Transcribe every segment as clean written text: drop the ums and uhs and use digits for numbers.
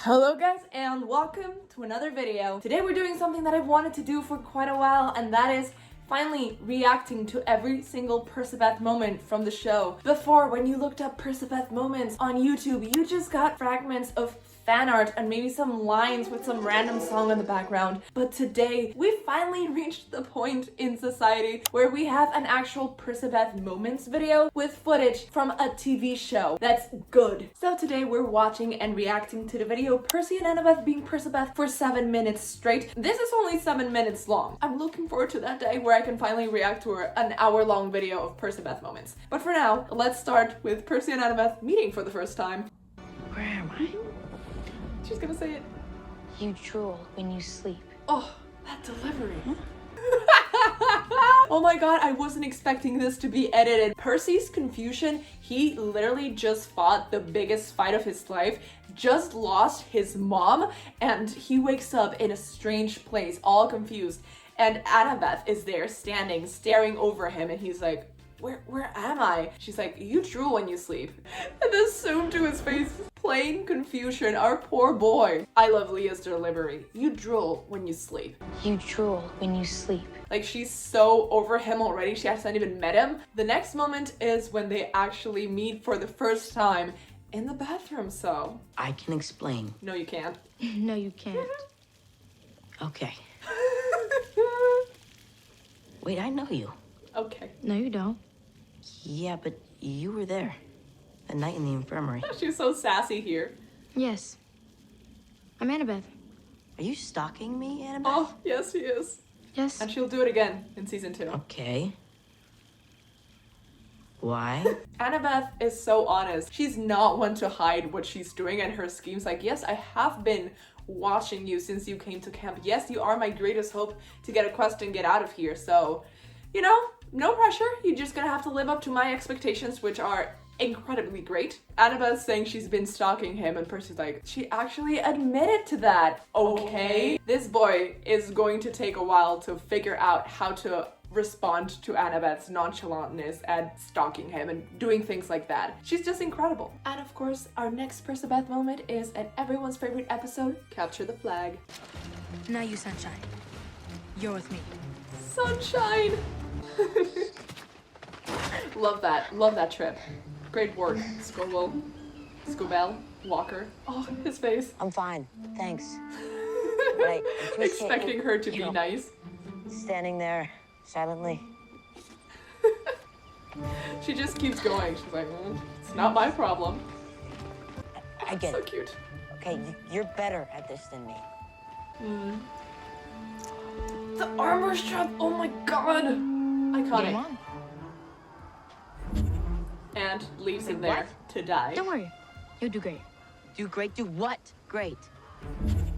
Hello guys and welcome to another video. Today we're doing something that I've wanted to do for quite a while, and that is finally reacting to every single PERCABETH moment from the show. Before, when you looked up PERCABETH moments on YouTube, you just got fragments of fan art and maybe some lines with some random song in the background. But today, we finally reached the point in society where we have an actual PERCABETH moments video with footage from a TV show that's good. So today we're watching and reacting to the video Percy and Annabeth being PERCABETH for 7 minutes straight. This is only 7 minutes long. I'm looking forward to that day where I can finally react to an hour-long video of PERCABETH moments. But for now, let's start with Percy and Annabeth meeting for the first time. Where am I? She's gonna say it. You drool when you sleep. Oh, that delivery. Oh my god, I wasn't expecting this to be edited. Percy's confusion, he literally just fought the biggest fight of his life, just lost his mom, and he wakes up in a strange place, all confused. And Annabeth is there standing, staring over him, and he's like, Where am I? She's like, you drool when you sleep. And then zoom to his face. Plain confusion, our poor boy. I love Leah's delivery. You drool when you sleep. You drool when you sleep. Like, she's so over him already, she hasn't even met him. The next moment is when they actually meet for the first time in the bathroom, so. I can explain. No, you can't. No, you can't. Okay. Wait, I know you. Okay. No, you don't. Yeah, but you were there. The night in the infirmary. She's so sassy here. Yes. I'm Annabeth. Are you stalking me, Annabeth? Oh, yes, she is. Yes. And she'll do it again in season 2. Okay. Why? Annabeth is so honest. She's not one to hide what she's doing and her schemes. Like, yes, I have been watching you since you came to camp. Yes, you are my greatest hope to get a quest and get out of here. So, you know, no pressure. You're just gonna have to live up to my expectations, which are incredibly great. Annabeth's saying she's been stalking him, and Percy's like, she actually admitted to that. Okay. This boy is going to take a while to figure out how to respond to Annabeth's nonchalantness and stalking him and doing things like that. She's just incredible. And of course, our next PERCABETH moment is at everyone's favorite episode, Capture the Flag. Now you, Sunshine. You're with me. Sunshine! Love that trip. Great work, Scobell, Walker. Oh, his face. I'm fine. Thanks. Right. Expecting her to be nice. Standing there silently. She just keeps going. She's like, it's not my problem. I get So it. cute. Okay, you're better at this than me. The armor strap, oh my god! Iconic. Come on. And leaves him there to die. Don't worry. You'll do great. Do great? Do what? Great.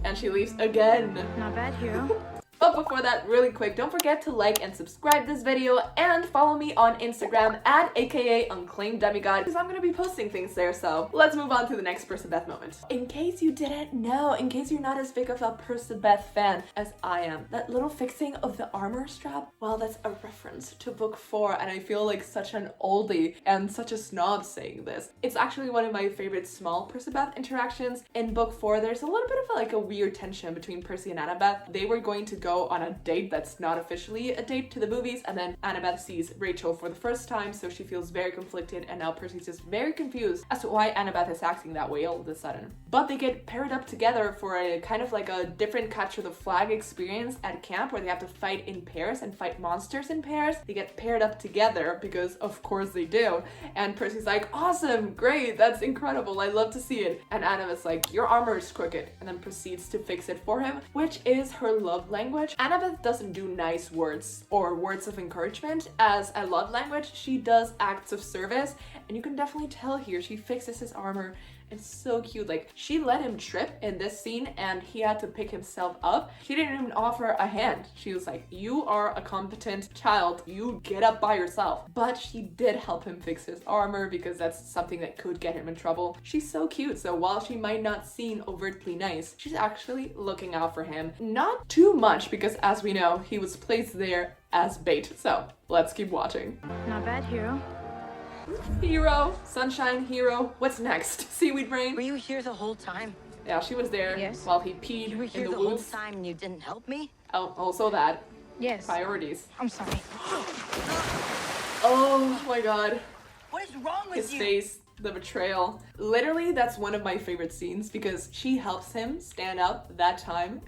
And she leaves again. Not bad, hero. But before that, really quick, don't forget to like and subscribe this video and follow me on Instagram at aka Unclaimed Demigod, because I'm gonna be posting things there. So let's move on to the next PERCABETH moment. In case you didn't know, in case you're not as big of a PERCABETH fan as I am, that little fixing of the armor strap, well, that's a reference to book 4, and I feel like such an oldie and such a snob saying this. It's actually one of my favorite small PERCABETH interactions. In book 4, there's a little bit of a weird tension between Percy and Annabeth. They were going to go on a date that's not officially a date to the movies, and then Annabeth sees Rachel for the first time, so she feels very conflicted, and now Percy's just very confused as to why Annabeth is acting that way all of a sudden. But they get paired up together for a kind of like a different Capture the Flag experience at camp where they have to fight in pairs and fight monsters in pairs. They get paired up together because of course they do, and Percy's like, awesome, great, that's incredible, I love to see it. And Annabeth's like, your armor is crooked, and then proceeds to fix it for him, which is her love language. Annabeth doesn't do nice words or words of encouragement as a love language. She does acts of service, and you can definitely tell here she fixes his armor. It's so cute. Like, she let him trip in this scene and he had to pick himself up. She didn't even offer a hand. She was like, you are a competent child, you get up by yourself. But she did help him fix his armor because that's something that could get him in trouble. She's so cute. So while she might not seem overtly nice, she's actually looking out for him. Not too much because, as we know, he was placed there as bait. So let's keep watching. Not bad, hero. Hero, sunshine, hero. What's next? Seaweed brain? Were you here the whole time? Yeah, she was there Yes. while he peed You were in here the the whole woods. time and you didn't help me? Oh, also that. Yes. Priorities. I'm sorry. Oh my god. What is wrong with His you? face, the betrayal. Literally, that's one of my favorite scenes because she helps him stand up that time.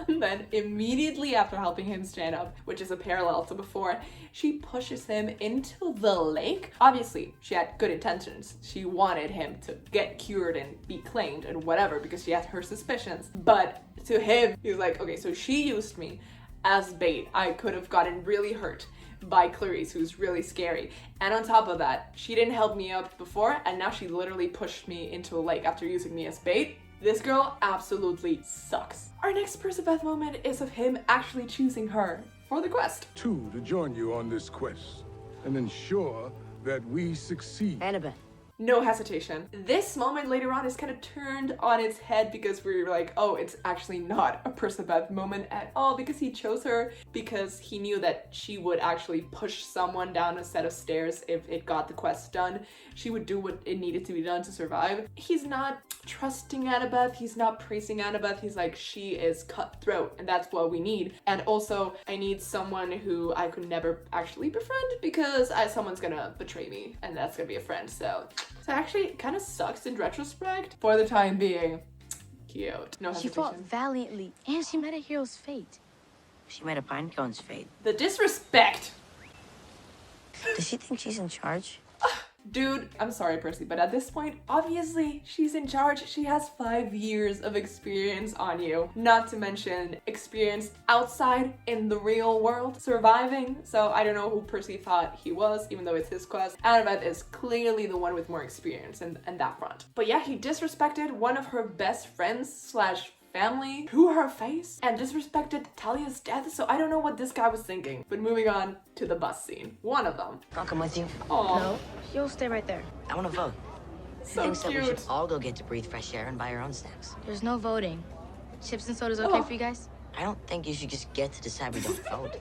And then immediately after helping him stand up, which is a parallel to before, she pushes him into the lake. Obviously, she had good intentions. She wanted him to get cured and be claimed and whatever because she had her suspicions. But to him, he's like, okay, so she used me as bait. I could have gotten really hurt by Clarice, who's really scary. And on top of that, she didn't help me up before, and now she literally pushed me into a lake after using me as bait. This girl absolutely sucks. Our next Percabeth moment is of him actually choosing her for the quest. Two to join you on this quest and ensure that we succeed. Annabeth. No hesitation. This moment later on is kind of turned on its head because we're like, oh, it's actually not a Percabeth moment at all because he chose her because he knew that she would actually push someone down a set of stairs if it got the quest done. She would do what it needed to be done to survive. He's not trusting Annabeth, he's not praising Annabeth, he's like, she is cutthroat and that's what we need. And also, I need someone who I could never actually befriend because someone's gonna betray me and that's gonna be a friend, so actually it kind of sucks in retrospect. For the time being, cute. No She hesitation. fought valiantly, and she met a hero's fate. She made a Pinecone's fate. The disrespect! Does she think she's in charge? Dude, I'm sorry, Percy, but at this point, obviously, she's in charge. She has 5 years of experience on you. Not to mention experience outside in the real world, surviving. So I don't know who Percy thought he was, even though it's his quest. Annabeth is clearly the one with more experience in that front. But yeah, he disrespected one of her best friends slash family to her face and disrespected Talia's death, so I don't know what this guy was thinking. But moving on to the bus scene. One of them. I'll come with you. Aw, No, you'll stay right there. I want to vote. so Thinks that we should cute. all go get to breathe fresh air and buy our own snacks. There's no voting. Chips and soda's okay Oh. for you guys? I don't think you should just get to decide we don't vote.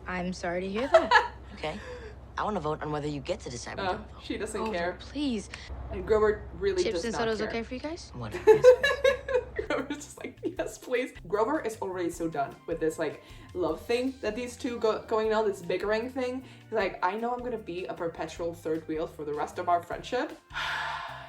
I'm sorry to hear that. Okay? I want to vote on whether you get to decide we don't vote. She doesn't Oh, care. please. And Grover really Chips does and not soda's care. okay for you guys? Whatever. Grover's just like, yes, please. Grover is already so done with this like love thing that these two going on, this bickering thing. He's like, I know I'm gonna be a perpetual third wheel for the rest of our friendship.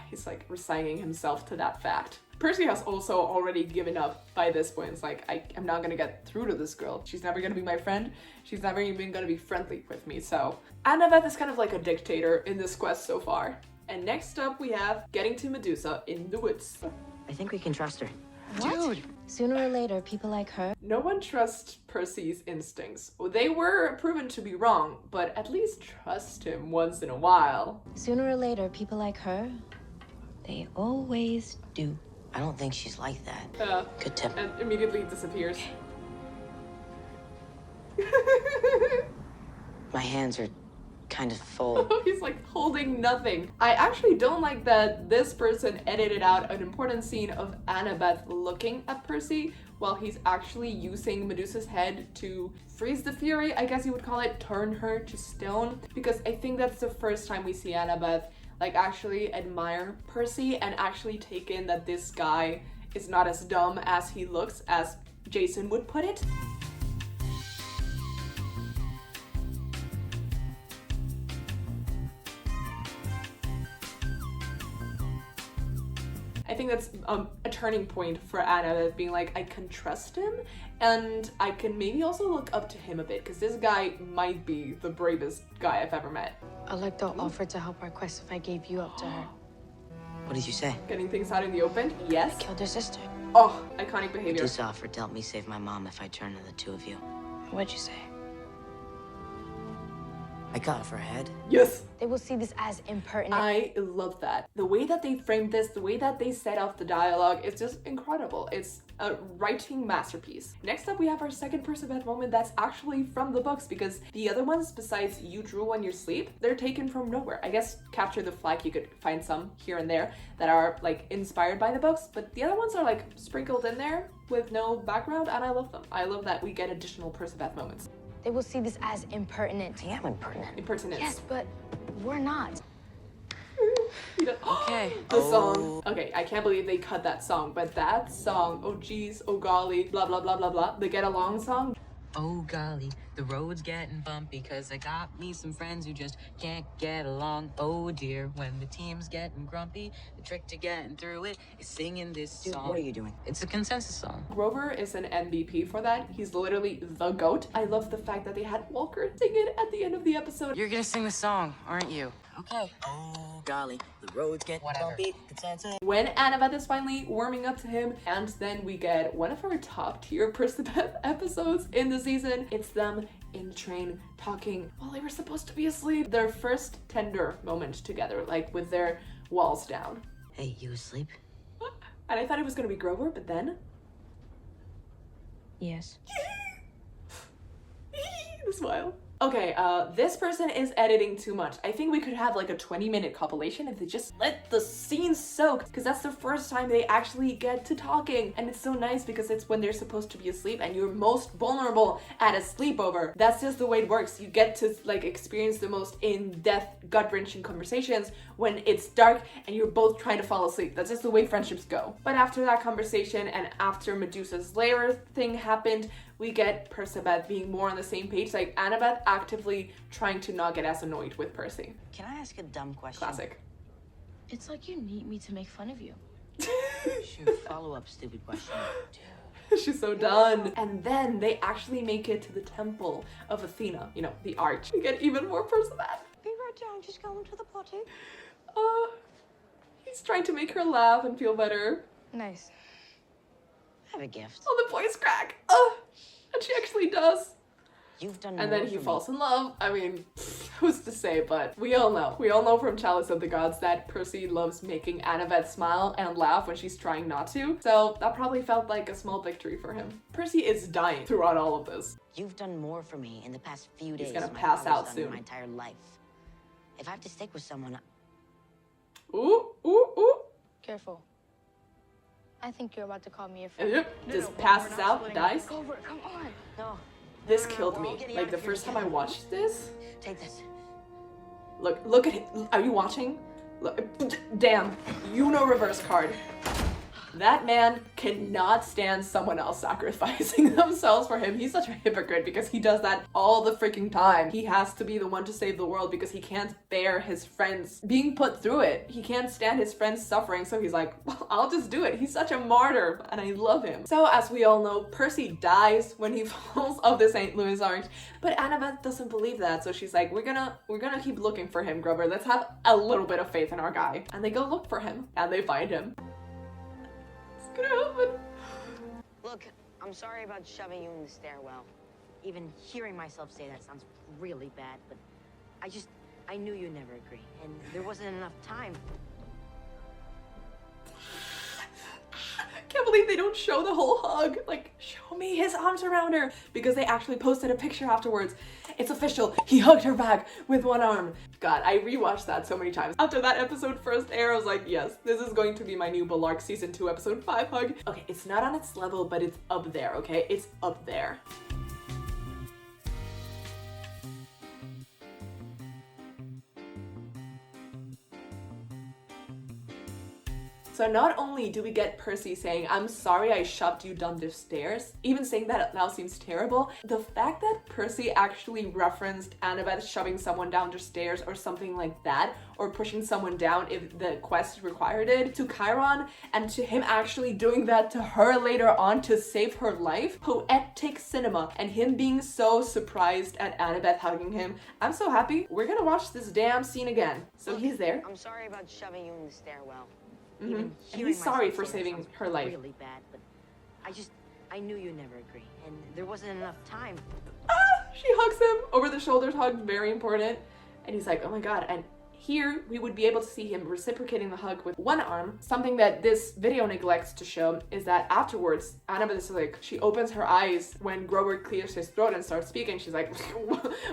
He's like resigning himself to that fact. Percy has also already given up by this point. It's like, I'm not gonna get through to this girl. She's never gonna be my friend. She's never even gonna be friendly with me. So Annabeth is kind of like a dictator in this quest so far. And next up we have getting to Medusa in the woods. I think we can trust her. Dude. Sooner or later, people like her. No one trusts Percy's instincts. Well, they were proven to be wrong, but at least trust him once in a while. Sooner or later, people like her, they always do. I don't think she's like that. Good tip. And immediately disappears. My hands are kind of full. He's like holding nothing. I actually don't like that this person edited out an important scene of Annabeth looking at Percy while he's actually using Medusa's head to freeze the Fury, I guess you would call it, turn her to stone, because I think that's the first time we see Annabeth like actually admire Percy and actually take in that this guy is not as dumb as he looks, as Jason would put it. I think that's a turning point for Anna, being like, I can trust him and I can maybe also look up to him a bit, because this guy might be the bravest guy I've ever met. Alecto offered to help our quest if I gave you up to her. What did you say? Getting things out in the open, yes. Killed her sister. Oh, iconic behavior. Medusa offered to help me save my mom if I turned to the two of you. What'd you say? I cut off her head. Yes. They will see this as impertinent. I love that. The way that they framed this, the way that they set up the dialogue, it's just incredible. It's a writing masterpiece. Next up, we have our second Percabeth moment that's actually from the books, because the other ones, besides You Drool When You Sleep, they're taken from nowhere. I guess Capture the Flag, you could find some here and there that are like inspired by the books, but the other ones are like sprinkled in there with no background, and I love them. I love that we get additional Percabeth moments. They will see this as impertinent. I am impertinent. Impertinence. Yes, but we're not. Okay. The song. Okay, I can't believe they cut that song, but that song, oh geez, oh golly, blah blah blah blah blah, the get along song. Oh golly, the road's getting bumpy cause I got me some friends who just can't get along. Oh dear, when the team's getting grumpy, the trick to getting through it is singing this song. What are you doing? It's a consensus song. Grover is an MVP for that. He's literally the GOAT. I love the fact that they had Walker sing it at the end of the episode. You're gonna sing the song, aren't you? Okay. Oh, golly, the road's getting bumpy. Consensus. When Annabeth is finally warming up to him, and then we get one of our top tier PERCABETH episodes in the season. It's them in the train talking while they were supposed to be asleep. Their first tender moment together, like with their walls down. Hey, you asleep? And I thought it was gonna be Grover, but then Yes. the smile. Okay, this person is editing too much. I think we could have like a 20-minute compilation if they just let the scene soak, because that's the first time they actually get to talking. And it's so nice because it's when they're supposed to be asleep and you're most vulnerable at a sleepover. That's just the way it works. You get to like experience the most in-depth, gut-wrenching conversations when it's dark and you're both trying to fall asleep. That's just the way friendships go. But after that conversation and after Medusa's lair thing happened, we get PERCABETH being more on the same page, like Annabeth actively trying to not get as annoyed with Percy. Can I ask a dumb question? Classic. It's like you need me to make fun of you. Sure, follow-up stupid question. She's so done. And then they actually make it to the temple of Athena, you know, the arch. We get even more PERCABETH. Be right down, just going to the potty. He's trying to make her laugh and feel better. Nice. I have a gift. Oh, the voice crack. And she actually does. You've done And more then he for falls me. in love. I mean, who's to say, but we all know. We all know from Chalice of the Gods that Percy loves making Annabeth smile and laugh when she's trying not to. So that probably felt like a small victory for him. Percy is dying throughout all of this. You've done more for me in the past few days. gonna than my pass father's out done in soon. my entire life. If I have to stick with someone, Ooh, ooh, ooh. Careful. I think you're about to call me a And friend. yep, just passes out, dies. Go over it, come on. no. This No, killed we're all me. getting Like out the of here first time I together. watched this. Take this. Look at him. Are you watching? Look, damn, reverse card. That man cannot stand someone else sacrificing themselves for him. He's such a hypocrite because he does that all the freaking time. He has to be the one to save the world because he can't bear his friends being put through it. He can't stand his friends suffering, so he's like, well, I'll just do it. He's such a martyr, and I love him. So as we all know, Percy dies when he falls off the St. Louis Arch, but Annabeth doesn't believe that, so she's like, we're gonna keep looking for him, Grover. Let's have a little bit of faith in our guy. And they go look for him, and they find him. Gonna happen. Look, I'm sorry about shoving you in the stairwell. Even hearing myself say that sounds really bad, but I knew you'd never agree, and there wasn't enough time. Can't believe they don't show the whole hug. Like, show me his arms around her, because they actually posted a picture afterwards. It's official. He hugged her back with one arm. God, I rewatched that so many times. After that episode first aired, I was like, yes, this is going to be my new Ballark season 2 episode 5 hug. Okay, it's not on its level, but it's up there, okay? It's up there. So not only do we get Percy saying, I'm sorry I shoved you down the stairs, even saying that now seems terrible, the fact that Percy actually referenced Annabeth shoving someone down the stairs or something like that, or pushing someone down if the quest required it, to Chiron, and to him actually doing that to her later on to save her life, poetic cinema, and him being so surprised at Annabeth hugging him. I'm so happy. We're gonna watch this damn scene again. So he's there. I'm sorry about shoving you in the stairwell. And Even he's hearing sorry myself for say that saving sounds her life. Really bad, but I knew you'd never agree, and there wasn't enough time. She hugs him, over the shoulders hug, very important. And he's like, oh my god. And here we would be able to see him reciprocating the hug with one arm. Something that this video neglects to show is that afterwards, Annabeth is like, she opens her eyes when Grover clears his throat and starts speaking. She's like,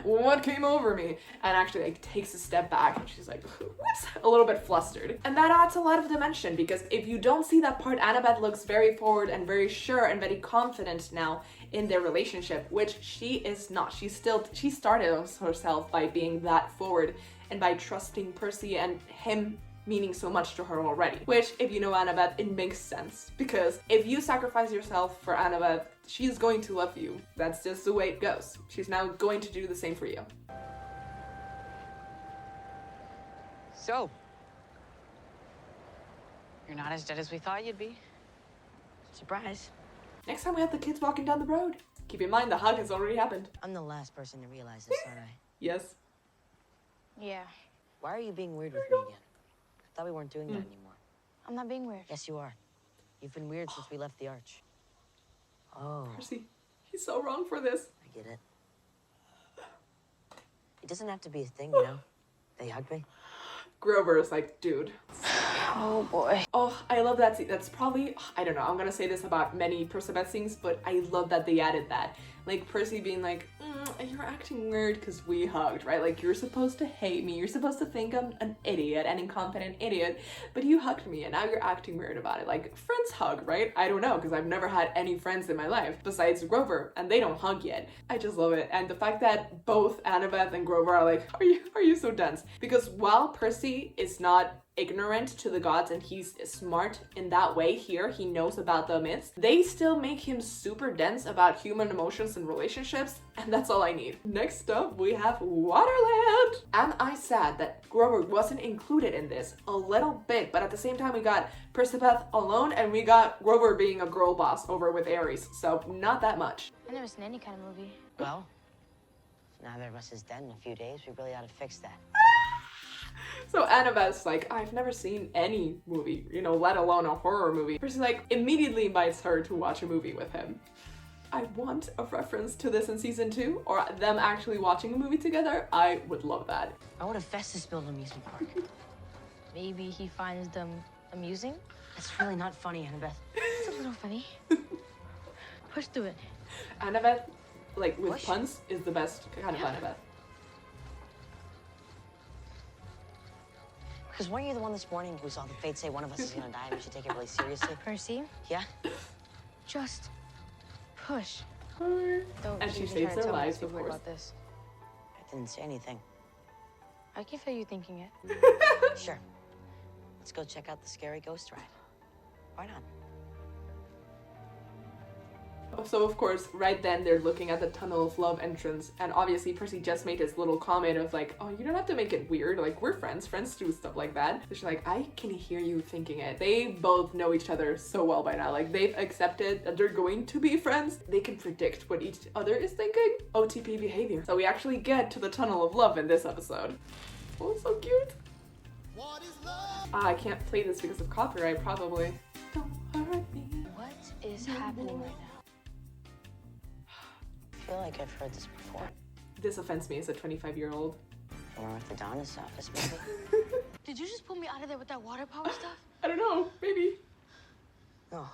what came over me? And actually like takes a step back and she's like, whoops, a little bit flustered. And that adds a lot of dimension, because if you don't see that part, Annabeth looks very forward and very sure and very confident now in their relationship, which she is not. She started herself by being that forward and by trusting Percy and him meaning so much to her already. Which, if you know Annabeth, it makes sense. Because if you sacrifice yourself for Annabeth, she's going to love you. That's just the way it goes. She's now going to do the same for you. So, you're not as dead as we thought you'd be. Surprise. Next time we have the kids walking down the road. Keep in mind the hug has already happened. I'm the last person to realize this, aren't I? Yes. Yeah, Why are you being weird with me again? I thought we weren't doing that anymore. I'm not being weird. Yes, you are. You've been weird since we left the arch. Oh, Percy, he's so wrong for this. I get it. It doesn't have to be a thing, you know? They hugged me. Grover is like, dude. Oh boy. Oh, I love that scene. That's probably, I don't know, I'm gonna say this about many PERCABETH scenes, but I love that they added that. Like Percy being like, you're acting weird because we hugged, right? Like, you're supposed to hate me. You're supposed to think I'm an idiot, an incompetent idiot, but you hugged me and now you're acting weird about it. Like, friends hug, right? I don't know, because I've never had any friends in my life besides Grover, and they don't hug yet. I just love it. And the fact that both Annabeth and Grover are like, are you so dense? Because while Percy is not ignorant to the gods and he's smart in that way here, he knows about the myths, they still make him super dense about human emotions and relationships, and that's all I need. Next up, we have Waterland. Am I sad that Grover wasn't included in this? A little bit, but at the same time we got PERCABETH alone and we got Grover being a girl boss over with Ares, so not that much. I've never seen any kind of movie. Well, if neither of us is dead in a few days, we really ought to fix that. So Annabeth's like, I've never seen any movie, you know, let alone a horror movie. Percy like immediately invites her to watch a movie with him. I want a reference to this in season 2, or them actually watching a movie together. I would love that. I want a Festus-built amusement park. Maybe he finds them amusing? That's really not funny, Annabeth. It's a little funny. Push through it. Annabeth, like with Push? puns, is the best kind of Annabeth. Because weren't you the one this morning who saw the fates say one of us is gonna die and we should take it really seriously? Percy, Yeah? just push. And Don't she even saves try to their tell me lives, to of worry course. about this. I didn't say anything. I can feel you thinking it. Sure. Let's go check out the scary ghost ride. Why not? So of course, right then they're looking at the Tunnel of Love entrance, and obviously Percy just made his little comment of like, oh, you don't have to make it weird, like we're friends do stuff like that. So she's like, I can hear you thinking it. They both know each other so well by now, like they've accepted that they're going to be friends. They can predict what each other is thinking. OTP behavior. So we actually get to the Tunnel of Love in this episode. Oh, so cute. I can't play this because of copyright, probably. Don't hurt me. What is happening right now? I feel like I've heard this before. This offends me as a 25-year-old. From our orthodontist's office, maybe? Did you just pull me out of there with that water power stuff? I don't know, maybe. No.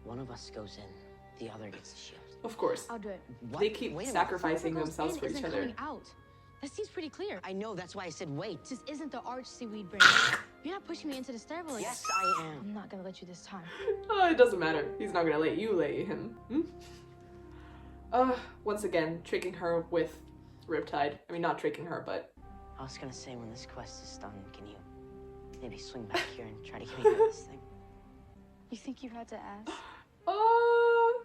One of us goes in, the other gets the shield. Of course. I'll do it. What? They keep Wait a minute. sacrificing Whoever goes themselves in for each isn't other. coming out. That seems pretty clear. I know, that's why I said wait. This isn't the arch seaweed brain. You're not pushing me into the stairwell. Yes, I am. I'm not gonna let you this time. Oh, it doesn't matter. He's not gonna let you lay him. Once again, tricking her with Riptide. I mean, not tricking her, but... I was gonna say, when this quest is done, can you maybe swing back here and try to get me out of this thing? You think you had to ask? Oh,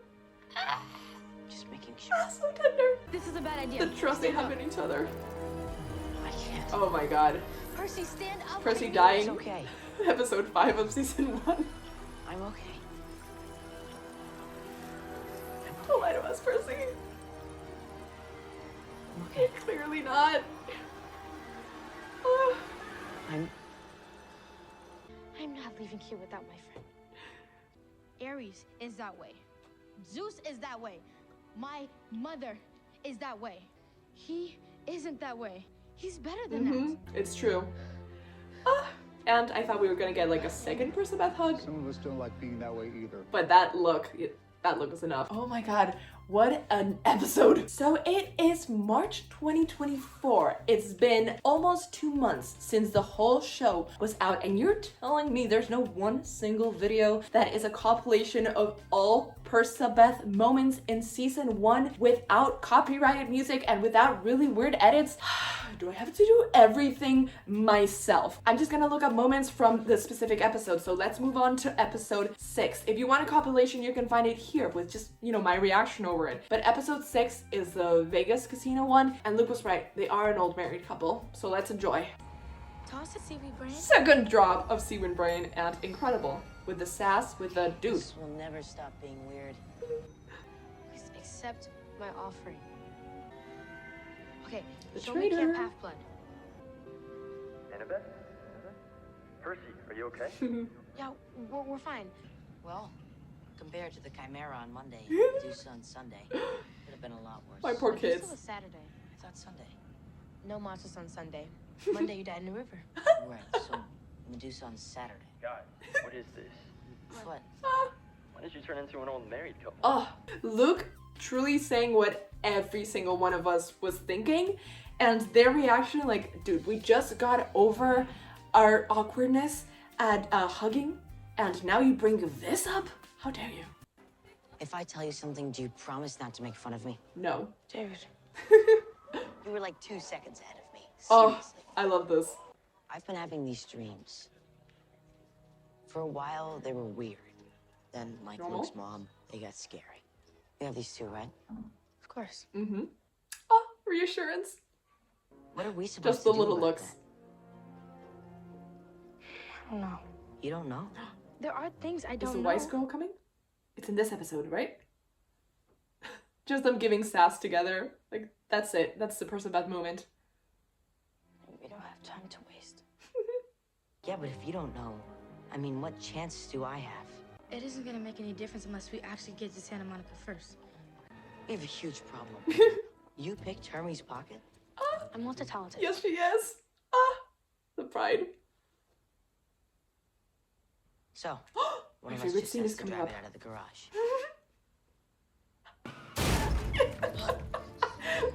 Just making sure. so tender. This is a bad idea. The trust they have in each other. I can't. Oh my god. Percy, stand up. Percy It's dying. okay. Episode 5 of season 1. I'm okay. Don't lie to us, Percy. I'm okay. Clearly not. Oh. I'm not leaving here without my friend. Ares is that way. Zeus is that way. My mother is that way. He isn't that way. He's better than that. It's true. And I thought we were gonna get like a second PERCABETH hug, Some of us don't like being that way either. but that look was enough. Oh my god, what an episode. So it is March 2024. It's been almost 2 months since the whole show was out, and you're telling me there's no one single video that is a compilation of all PERCABETH moments in season 1 without copyrighted music and without really weird edits? do I have to do everything myself? I'm just gonna look up moments from the specific episode. So let's move on to episode 6. If you want a compilation, you can find it here with just, you know, my reaction over it. But episode 6 is the Vegas casino one. And Luke was right. They are an old married couple. So let's enjoy. Toss it, seaweed brain. Second drop of Seawind Brain and incredible. With the sass, with the dude. This will never stop being weird. Please accept my offering. Okay, The show me Camp traitor. Half-Blood. Annabeth? Percy, are you okay? Yeah, we're fine. Well, compared to the Chimera on Monday, Deuce on Sunday, could have been a lot worse. My poor This kids. was Saturday. I thought Sunday. No monsters on Sunday. Monday you died in the river. Right, so Medusa on Saturday. Guys, what is this? What? Why did you turn into an old married couple? Oh, Luke truly saying what every single one of us was thinking, and their reaction, like, dude, we just got over our awkwardness at hugging, and now you bring this up? How dare you? If I tell you something, do you promise not to make fun of me? No. Dude. You were like 2 seconds ahead of me. Oh, Seriously. I love this. I've been having these dreams. For a while, they were weird. Then, like Normal? Luke's mom, they got scary. You have these too, right? Of course. Mm-hmm. Oh, reassurance. What are we supposed Just to the do little about looks. that? I don't know. You don't know? There are things I Is don't the know. Weiss girl coming? It's in this episode, right? Just them giving sass together. Like, that's it. That's the Percabeth moment. We don't have time to waste. Yeah, but if you don't know, I mean, what chances do I have? It isn't gonna make any difference unless we actually get to Santa Monica first. We have a huge problem. You picked Hermes' pocket? I'm multi-talented. Yes, she is. Ah, the pride. So, My one of us favorite just scene has is to coming drive up. it out of the garage.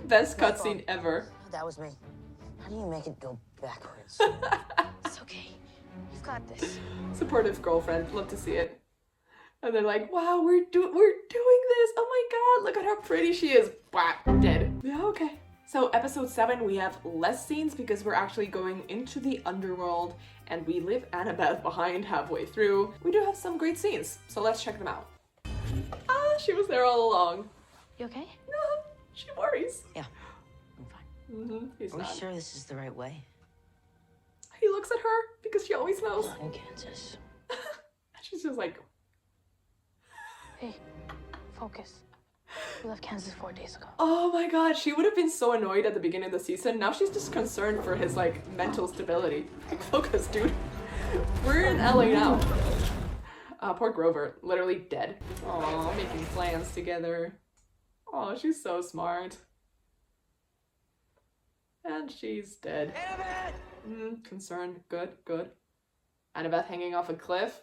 Best cutscene ever. That was me. How do you make it go backwards? It's okay. You've got this. Supportive girlfriend. Love to see it. And they're like, wow, we're doing this. Oh my god, look at how pretty she is. Whack, dead. Yeah, okay. So episode 7, we have less scenes because we're actually going into the underworld and we leave Annabeth behind halfway through. We do have some great scenes, so let's check them out. Ah, she was there all along. You okay? No, she worries. Yeah, I'm fine. Mm-hmm, he's Are we not. sure this is the right way? He looks at her because she always knows. In Kansas. She's just like, Hey, focus. We left Kansas 4 days ago. oh my god, she would have been so annoyed at the beginning of the season. Now she's just concerned for his, like, mental stability. Like, focus, dude. We're in LA now. Poor Grover, literally dead. Aw, making plans together. Oh, she's so smart. And she's dead. Concerned. Good, good. Annabeth hanging off a cliff.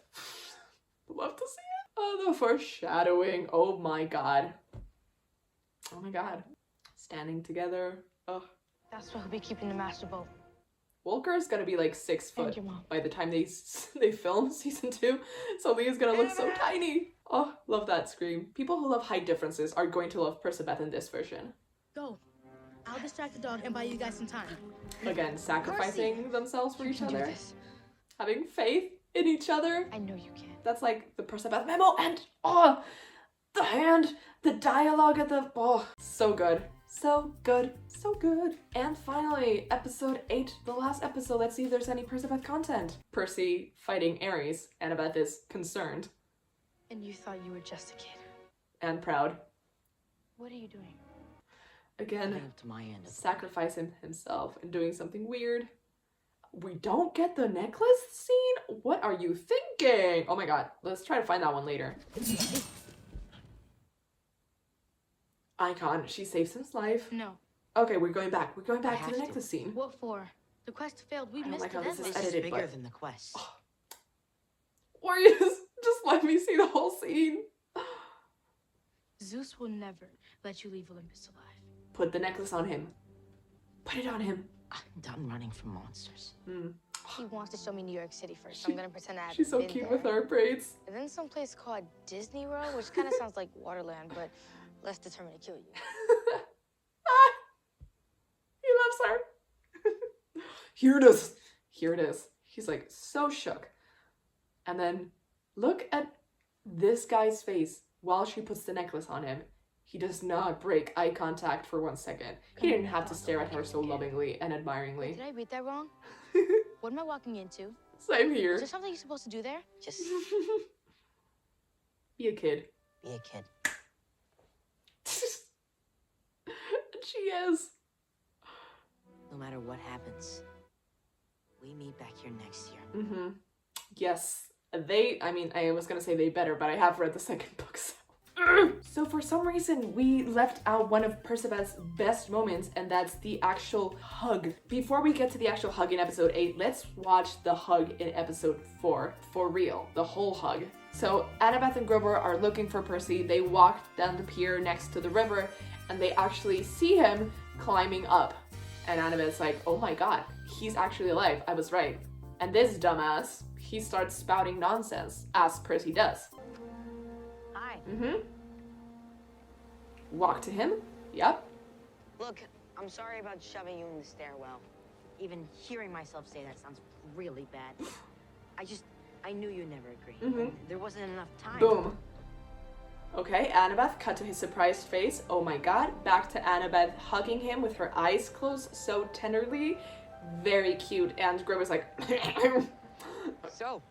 Love to see it. Oh, the foreshadowing. Oh my god. Oh my god. Standing together. Ugh. That's why we'll be keeping the master boat. Walker's gonna be like 6 And foot your mom. by the time they film season 2. So Leah's gonna look so tiny. Oh, love that scream. People who love height differences are going to love Percabeth in this version. Go. I'll distract the dog and buy you guys some time. Again, sacrificing themselves for You each can do other. this. Having faith in each other. I know you can. That's like the Percabeth memo, and oh, the hand, the dialogue at the, oh, so good. So good, so good. And finally, episode 8, the last episode. Let's see if there's any Percabeth content. Percy fighting Ares. Annabeth is concerned And you thought you were just a kid. and proud. What are you doing? Living Again, up to my end of sacrificing himself and doing something weird. We don't get the necklace scene? What are you thinking? Oh my god, let's try to find that one later. Icon, she saves his life. No. Okay, we're going back. We're going back to have the to. necklace scene. What for? The quest failed. We I don't missed like the how this is deadline. This is edited, bigger but- than the quest. Or you just let me see the whole scene. Zeus will never let you leave Olympus alive. Put the necklace on him. Put it on him. I'm done running from monsters. He wants to show me New York City first, so I'm gonna pretend I haven't She's so been cute there. with her braids. And then some place called Disney World, which kind of sounds like Waterland, but less determined to kill you. Ah! He loves her. here it is. Here it is. He's like so shook. And then look at this guy's face while she puts the necklace on him. He does not break eye contact for 1 second. He didn't have to stare at her so lovingly and admiringly. Did I read that wrong? What am I walking into? Same here. Is there something you're supposed to do there? Just Be a kid. be a kid. She is. No matter what happens, we meet back here next year. Mm-hmm. Yes. I was gonna say they better, but I have read the second book, so. So for some reason, we left out one of PERCABETH's best moments, and that's the actual hug. Before we get to the actual hug in episode 8, let's watch the hug in episode 4. For real, the whole hug. So Annabeth and Grover are looking for Percy. They walk down the pier next to the river, and they actually see him climbing up. And Annabeth's like, oh my god, he's actually alive. I was right. And this dumbass, he starts spouting nonsense, as Percy does. Hi. Mm-hmm. Walk to him. Yep. Look, I'm sorry about shoving you in the stairwell. Even hearing myself say that sounds really bad. I knew you'd never agree. Mm-hmm. There wasn't enough time. Boom. Okay, Annabeth, cut to his surprised face. Oh my god. Back to Annabeth hugging him with her eyes closed so tenderly. Very cute. And Grover's like... So,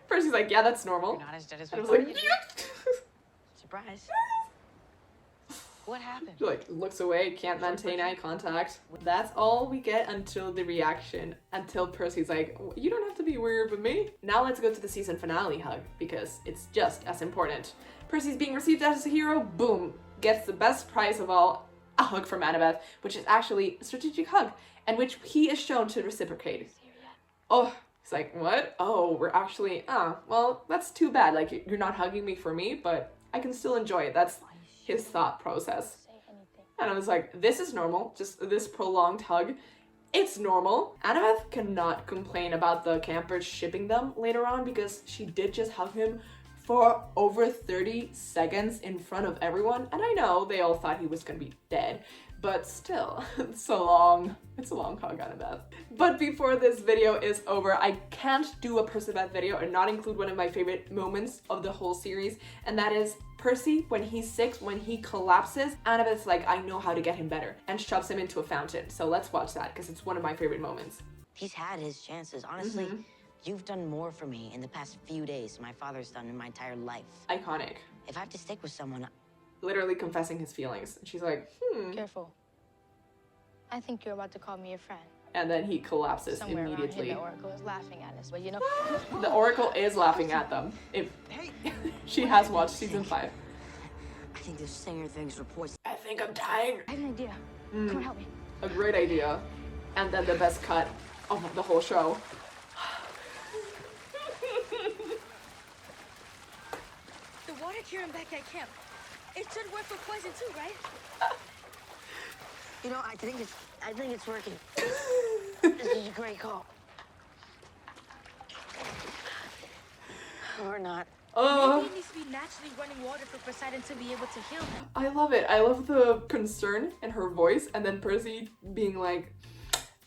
Percy's like, yeah, that's normal. you're not as dead as I we was thought like, you'd be. Surprise. What happened? She like looks away, can't maintain eye contact. That's all we get until the reaction. Until Percy's like, you don't have to be weird with me. Now let's go to the season finale hug, because it's just as important. Percy's being received as a hero, boom, gets the best prize of all, a hug from Annabeth, which is actually a strategic hug, and which he is shown to reciprocate. Oh, he's like, what? Oh, we're actually, well, that's too bad. Like, you're not hugging me for me, but I can still enjoy it. That's his thought process. And I was like, this is normal, just this prolonged hug. It's normal. Annabeth cannot complain about the campers shipping them later on, because she did just hug him for over 30 seconds in front of everyone. And I know they all thought he was gonna be dead, but still, it's a long hug, Annabeth. But before this video is over, I can't do a PERCABETH video and not include one of my favorite moments of the whole series, and that is Percy, when he's sick, when he collapses, Annabeth's like, I know how to get him better, and shoves him into a fountain. So let's watch that, because it's one of my favorite moments. He's had his chances. Honestly, you've done more for me in the past few days than my father's done in my entire life. Iconic. If I have to stick with someone, Literally confessing his feelings. And she's like, Careful. I think you're about to call me a friend. And then he collapses Somewhere immediately. around here, the Oracle is laughing at us, but you know... The Oracle is laughing at them. If she has watched season 5. I think this Singer Things reports. I think I'm dying. I have an idea. Come on, help me. A great idea. And then the best cut of the whole show. The water cure back at camp. It should work for poison too, right? You know, I think it's working. This is a great call. Or not. Maybe it needs to be naturally running water for Poseidon to be able to heal him. I love it. I love the concern in her voice, and then Percy being like,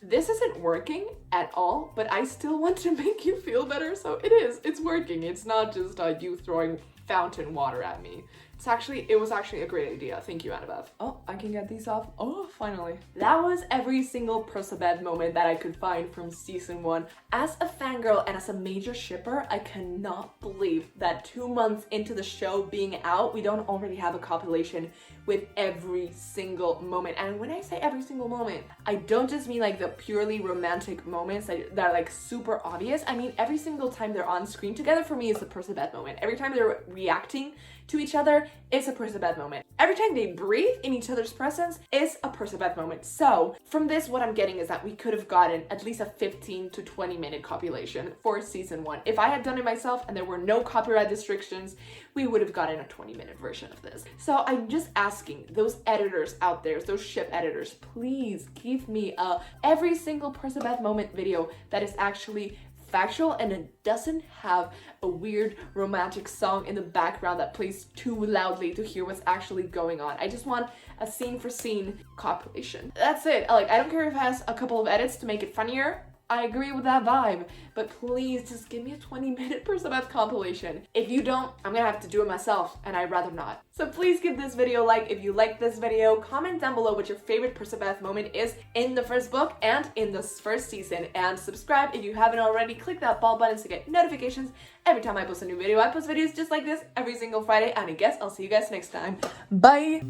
this isn't working at all, but I still want to make you feel better, so it is. It's working. It's not just you throwing fountain water at me. It was actually a great idea. Thank you, Annabeth. Oh, I can get these off. Oh, finally. That was every single PERCABETH moment that I could find from season 1. As a fangirl and as a major shipper, I cannot believe that 2 months into the show being out, we don't already have a compilation with every single moment. And when I say every single moment, I don't just mean like the purely romantic moments that are like super obvious. I mean, every single time they're on screen together for me is a PERCABETH moment. Every time they're reacting to each other is a PERCABETH moment. Every time they breathe in each other's presence is a PERCABETH moment. So from this, what I'm getting is that we could have gotten at least a 15 to 20 minute compilation for season 1. If I had done it myself and there were no copyright restrictions, we would have gotten a 20-minute version of this. So I'm just asking those editors out there, those ship editors, please give me every single PERCABETH moment video that is actually factual and it doesn't have a weird romantic song in the background that plays too loudly to hear what's actually going on. I just want a scene for scene compilation. That's it. Like, I don't care if it has a couple of edits to make it funnier. I agree with that vibe, but please just give me a 20-minute PERCABETH compilation. If you don't, I'm gonna have to do it myself, and I'd rather not. So please give this video a like if you liked this video. Comment down below what your favorite PERCABETH moment is in the first book and in this first season, and subscribe if you haven't already. Click that bell button to get notifications every time I post a new video. I post videos just like this every single Friday, and I guess I'll see you guys next time. Bye!